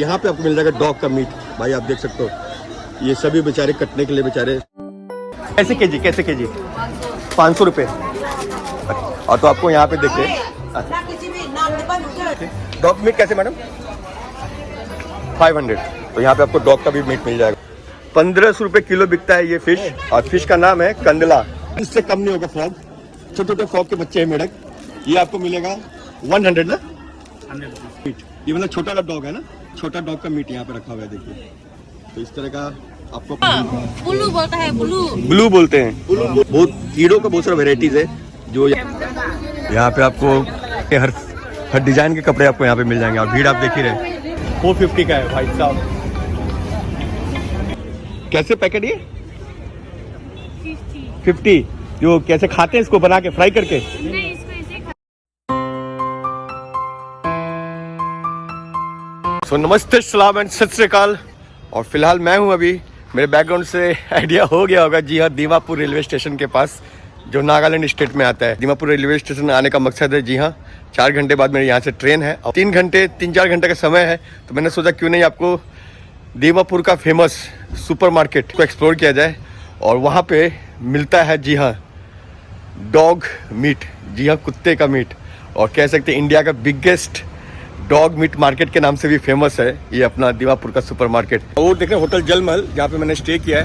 यहाँ पे आपको मिल जाएगा डॉग का मीट। भाई आप देख सकते हो, ये सभी बेचारे कटने के लिए बेचारे। कैसे केजी 500 रुपये। और तो आपको यहाँ पे देखिए डॉग मीट कैसे मैडम 500। तो यहाँ पे आपको डॉग का भी मीट मिल जाएगा। 1500 रुपये किलो बिकता है ये फिश, और फिश का नाम है कंदला। इससे कम नहीं होगा फ्रॉग, छोटे छोटे फ्रॉग के बच्चे हैं मेढक। ये आपको मिलेगा 100 ना 100। ये मतलब छोटा वाला डॉग है ना, छोटा डॉग का मीट यहाँ पे रखा हुआ है। देखिए तो इस तरह का आपको ब्लू बोलता है, ब्लू बोलते हैं। बहुत कीड़ों का बहुत सारा वेराइटीज है जो यहाँ पे आपको हर डिजाइन के कपड़े आपको यहाँ पे मिल जाएंगे। और भीड़ आप देख ही रहे। 450 का है भाई साहब। कैसे पैकेट ये 50। जो कैसे खाते हैं इसको बना के फ्राई करके? नहीं, इसको ऐसे सो नमस्ते, सलाम एंड सत श्री अकाल। और फिलहाल मैं हूं अभी, मेरे बैकग्राउंड से आइडिया हो गया होगा, जी हाँ, दीमापुर रेलवे स्टेशन के पास जो नागालैंड स्टेट में आता है। दीमापुर रेलवे स्टेशन आने का मकसद है, जी हाँ, 4 घंटे बाद मेरे यहाँ से ट्रेन है और 3-4 घंटे का समय है। तो मैंने सोचा क्यों नहीं आपको दीमापुर का फेमस सुपरमार्केट को एक्सप्लोर किया जाए। और वहाँ पे मिलता है, जी हाँ, डॉग मीट, जी हाँ, कुत्ते का मीट। और कह सकते हैं इंडिया का बिगेस्ट डॉग मीट मार्केट के नाम से भी फेमस है ये अपना दीमापुर का सुपरमार्केट। और देख रहे हैं होटल जलमहल, जहाँ पे मैंने स्टे किया है,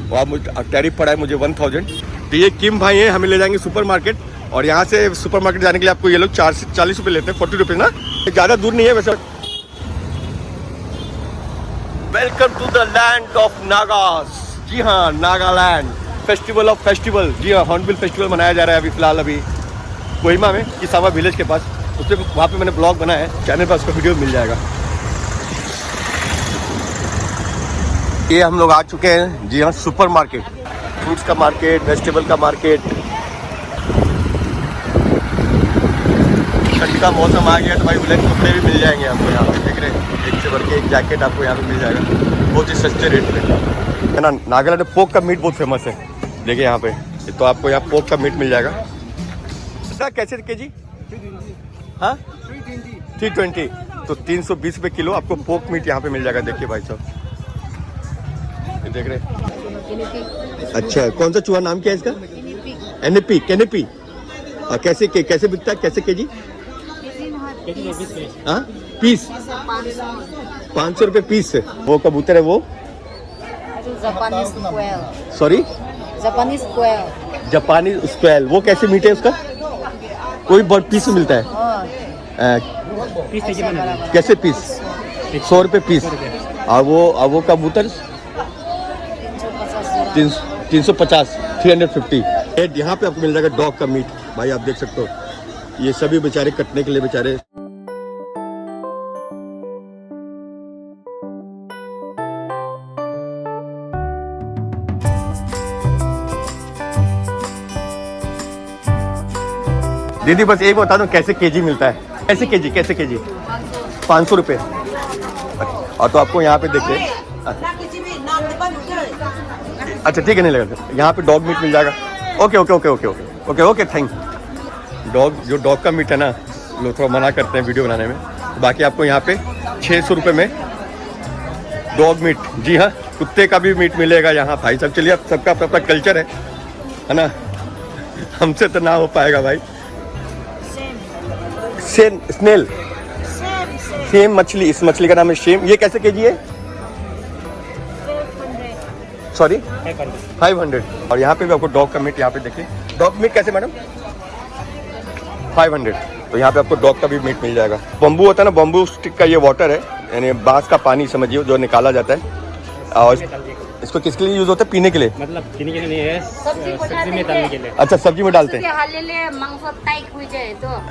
वहाँ मुझे टैरिफ पड़ा है मुझे 1000। तो ये किम भाई हैं, हमें ले जाएंगे सुपरमार्केट। और यहाँ से सुपरमार्केट जाने के लिए आपको ये लोग 4 से 40 रुपये लेते हैं, 40 रुपये ना, ज़्यादा दूर नहीं है वैसे। Welcome to the land of Nagas. जी हाँ, नागालैंड फेस्टिवल ऑफ फेस्टिवल। जी हाँ, हॉर्नबिल फेस्टिवल मनाया जा रहा है अभी फिलहाल अभी कोहिमा में, किसामा विलेज के पास। उससे वहाँ पे मैंने ब्लॉग बनाया है, चैनल पर उसका वीडियो मिल जाएगा। ये हम लोग आ चुके हैं, जी हाँ, सुपरमार्केट, फ्रूट्स का मार्केट, वेजिटेबल का मार्केट। ठंड का मौसम आ गया तो भाई वुलन कपड़े भी मिल जाएंगे आपको यहाँ पे। देख रहे हैं, एक से बढ़ के एक जैकेट आपको यहाँ पे मिल जाएगा बहुत ही सस्ते रेट में, है ना। नागालैंड में पोक का मीट बहुत फेमस है। देखिए यहाँ पे, तो आपको यहाँ पोक का मीट मिल जाएगा। कैसे केजी? हाँ 320। तो 320 रुपये किलो आपको पोक मीट यहाँ पे मिल जाएगा। देखिए भाई साहब, ये देख रहे हैं। अच्छा, कौन सा चूहा, नाम क्या है इसका? कैनेपी। कैसे बिकता है, कैसे केजी? हाँ, पीस 500 रुपये पीस है। वो कबूतर है वो, सॉरी, जापानी स्क्वेल। वो कैसे मीट है उसका? कोई बर्ड पीस मिलता है? कैसे पीस? 100 रुपये पीस। और वो कबूतर 350, 350। यहाँ पे आपको मिल जाएगा डॉग का मीट। भाई आप देख सकते हो, ये सभी बेचारे कटने के लिए बेचारे। दीदी बस एक बता दो, कैसे केजी मिलता है? कैसे केजी 500 रुपये। और तो आपको यहाँ पे देखिए, अच्छा ठीक है, नहीं लगा, यहाँ पे डॉग मीट मिल जाएगा। Okay thank. जो डॉग का मीट है ना, लोग थोड़ा मना करते हैं वीडियो बनाने में। बाकी आपको यहाँ पे 600 रुपये में डॉग मीट, जी हाँ, कुत्ते का भी मीट मिलेगा यहाँ। भाई साहब चलिए, अब सबका अपना कल्चर है ना, हमसे तो ना हो पाएगा भाई। स्नेल, सेम मछली, इस मछली का नाम है शेम। ये कैसे केजी है? सॉरी 500। और यहाँ पे भी आपको डॉग का मीट, यहाँ पे देखिए, डॉग मीट कैसे मैडम? 500। तो यहाँ पे आपको डॉग का भी मीट मिल जाएगा। बम्बू होता है ना, बम्बू स्टिक का ये वाटर है, यानी बांस का पानी समझिए, जो निकाला जाता है। और इसको किसके लिए यूज होता है? पीने के लिए? मतलब पीने के लिए नहीं है, सब्जी में डालने के लिए। अच्छा, सब्जी में डालते हैं।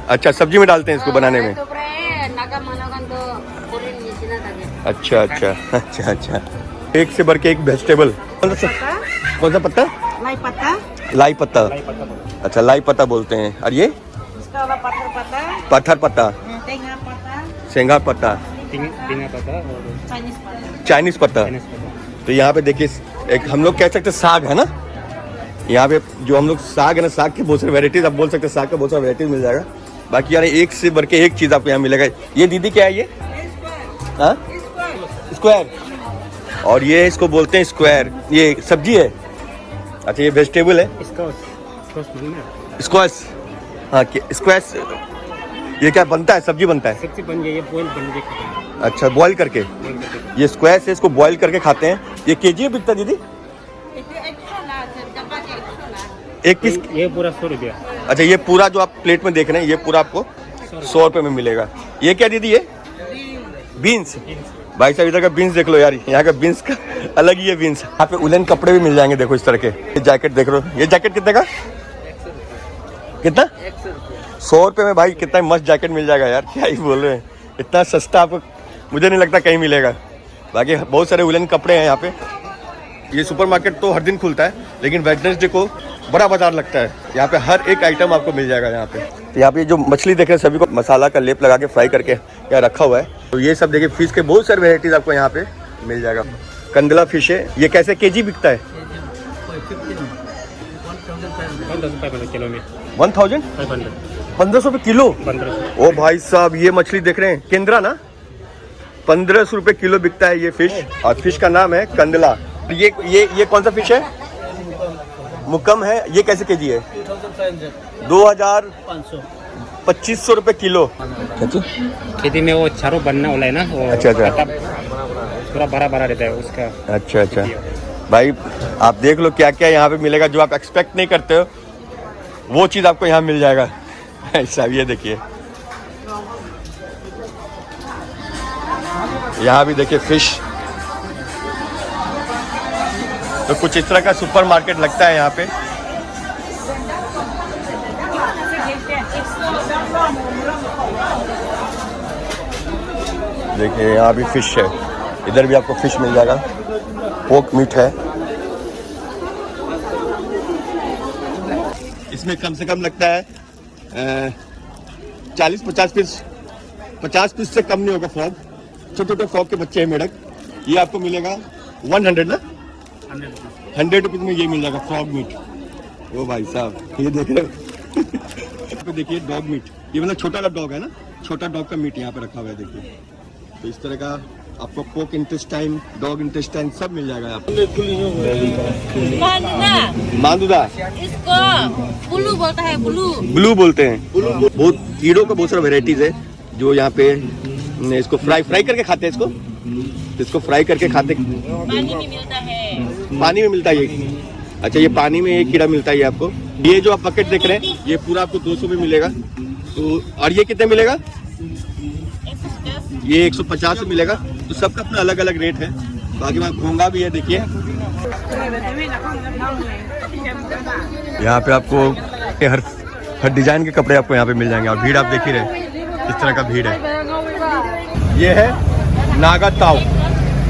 अच्छा, सब्जी में डालते हैं इसको बनाने में। अच्छा। एक से बढ़ के एक वेजिटेबल। कौन सा पत्ता? लाई पत्ता। अच्छा, लाई पत्ता बोलते हैं। और ये पत्थर पत्ता, सेंगा पत्ता, चाइनीज पत्ता। तो यहाँ पे देखिए, एक हम लोग कह सकते हैं साग है ना, यहाँ पे जो हम लोग साग है ना, साग के बहुत सारे वेराइटीज आप बोल सकते हैं, साग का बहुत सारा वेराइटीज मिल जाएगा। बाकी यार एक से बढ़ के एक चीज़ आपको यहाँ मिलेगा। ये दीदी क्या है ये? हाँ, स्क्वायर। और ये इसको बोलते हैं स्क्वायर, ये सब्जी है। अच्छा ये वेजिटेबल है, स्क्वाश। हाँ स्क्वाश, ये क्या बनता है, सब्जी बनता है? सब्जी बन गई, ये बॉईल बन गई। अच्छा बॉईल करके, ये स्क्वाश है, इसको बॉईल करके खाते हैं। ये केजी में बिकता है दीदी? एक पीस ये पूरा 100 रुपया। अच्छा ये पूरा जो आप प्लेट में देख रहे हैं, ये पूरा आपको 100 रुपये में मिलेगा। ये क्या दीदी, ये बीन्स? भाई साहब इधर का बीन्स देख लो यार, यहाँ का बीन्स का अलग ही है बीन्स। यहाँ पे उलन कपड़े भी मिल जाएंगे, देखो इस तरह के। ये जैकेट देख रहे हो, ये जैकेट कितने का? कितना? 100 रुपये में भाई कितना मस्त जैकेट मिल जाएगा यार, क्या ही बोल रहे हैं। इतना सस्ता आपको मुझे नहीं लगता कहीं मिलेगा। बाकी बहुत सारे उलन कपड़े हैं यहाँ पे। ये सुपरमार्केट तो हर दिन खुलता है, लेकिन वेडनेसडे को बड़ा बाजार लगता है। यहाँ पे हर एक आइटम आपको मिल जाएगा यहाँ पे। तो यहाँ पे जो मछली देख रहे हैं, सभी को मसाला का लेप लगा के फ्राई करके यहाँ रखा हुआ है। तो ये सब देखिए, फिश के बहुत सारे वेराइटीज आपको यहाँ पे मिल जाएगा। कंदला फिश है, ये कैसे केजी बिकता है? 1500 किलो में। 1500 रुपये किलो? 1500। ओ भाई साहब ये मछली देख रहे हैं, केंद्रा ना, 1500 रुपये किलो बिकता है ये फिश। और फिश का नाम है कंदला। ये कौन सा फिश है? मुकम है। ये कैसे केजी है? 2500 रुपये किलो। खेती में वो चारों बनना वाला है ना, वो अच्छा पूरा बड़ा बड़ा रहता है उसका। अच्छा भाई आप देख लो क्या क्या यहाँ पे मिलेगा, जो आप एक्सपेक्ट नहीं करते हो वो चीज़ आपको यहाँ मिल जाएगा। ऐसा ये देखिए, यहाँ भी देखिए फिश। तो कुछ इस तरह का सुपर मार्केट लगता है यहाँ पे। देखिए यहाँ भी फिश है, इधर भी आपको फिश मिल जाएगा। पोर्क मीट है, इसमें कम से कम लगता है 40-50 पीस, 50 पीस से कम नहीं होगा फ्रॉग। छोटे छोटे फ्रॉग के बच्चे हैं मेढक। ये आपको मिलेगा 100 ना, 100 रुपीज़ में ये मिल जाएगा फ्रॉग मीट। ओ भाई साहब ये देख रहे हो। देखिए डॉग मीट, ये मतलब छोटा वाला डॉग है ना, छोटा डॉग का मीट यहाँ पे रखा हुआ है। देखिए तो इस तरह का आपको पोर्क इंटेस्टाइन, डॉग इंटेस्टाइन सब मिल जाएगा यहाँ पे। मांदुदा, इसको बुलू बोलता है, ब्लू बोलते हैं। बहुत कीड़ों का बहुत सारा वेराइटीज है जो यहाँ पे इसको फ्राई करके खाते हैं। इसको फ्राई करके खाते। पानी में मिलता है। पानी में मिलता है ये? अच्छा ये पानी में ये कीड़ा मिलता है ये आपको। ये जो आप बकेट देख रहे हैं ये पूरा आपको 200 में मिलेगा। तो और ये कितने मिलेगा? ये 150 में मिलेगा। तो सबका अपना अलग अलग रेट है। बाकी वहाँ घोंगा भी है, देखिए यहाँ पे आपको हर डिजाइन के कपड़े आपको यहाँ पे मिल जाएंगे। और भीड़ आप देख ही रहे, इस तरह का भीड़ है। ये है नागा ताव,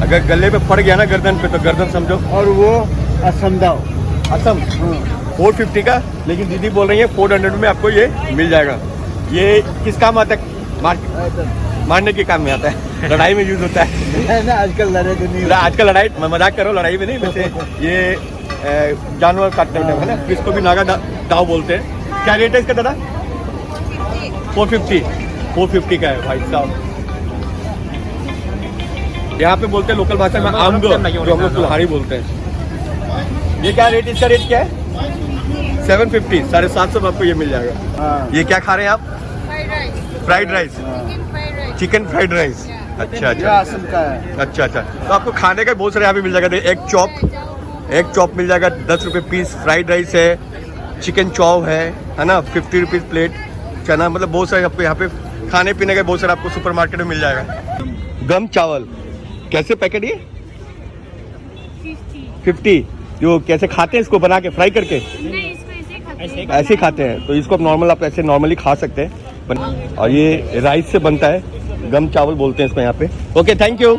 अगर गले पे पड़ गया ना गर्दन पे, तो गर्दन समझो। और वो असम दाव, असम 450 का, लेकिन दीदी बोल रही है 400 में आपको ये मिल जाएगा। ये किस काम आता है? मारने के काम में आता है, लड़ाई में यूज होता है ना। आजकल लड़ाई तो नहीं, आजकल लड़ाई, मैं मजाक कर रहा हूँ, लड़ाई में नहीं। वैसे ये जानवर काटते हैं ना, इसको भी नागा दाव बोलते हैं। क्या रेट है इसका दादा? 450 का है भाई साहब। यहाँ पे बोलते हैं लोकल भाषा में आमगो, जो हम लोग कुल्हाड़ी बोलते हैं। ये क्या रेट, इसका रेट क्या है? 750, 750 में आपको ये मिल जाएगा। ये क्या खा रहे हैं आप? Fried rice, chicken fried rice. अच्छा। तो आपको खाने का बहुत सारे यहाँ पे मिल जाएगा। एग चॉप मिल जाएगा 10 रुपये पीस। फ्राइड राइस है, चिकन चॉप है ना, 50 रुपीज़ प्लेट। चना, मतलब बहुत सारे आपको यहाँ पे खाने पीने का बहुत सारा आपको सुपर मार्केट में मिल जाएगा। गम चावल कैसे पैकेट? ये 50। जो कैसे खाते हैं इसको बना के फ्राई करके? नहीं, इसको ऐसे खाते हैं। तो इसको आप ऐसे नॉर्मली खा सकते हैं। और ये राइस से बनता है, गम चावल बोलते हैं इसको यहाँ पे। Okay thank you.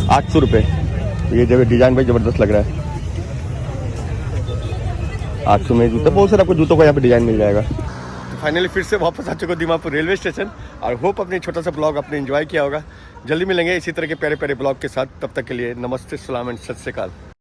800 रुपये। ये जगह डिजाइन भाई जबरदस्त लग रहा है। 800 में जूता, बहुत सारा आपको जूतों का यहाँ पे डिजाइन मिल जाएगा। तो फाइनली फिर से वापस आ चुका हूं दीमापुर रेलवे स्टेशन। और होप अपने छोटा सा ब्लॉग आपने एंजॉय किया होगा। जल्दी मिलेंगे इसी तरह के प्यारे प्यारे ब्लॉग के साथ। तब तक के लिए नमस्ते, सलाम एंड सत श्री अकाल।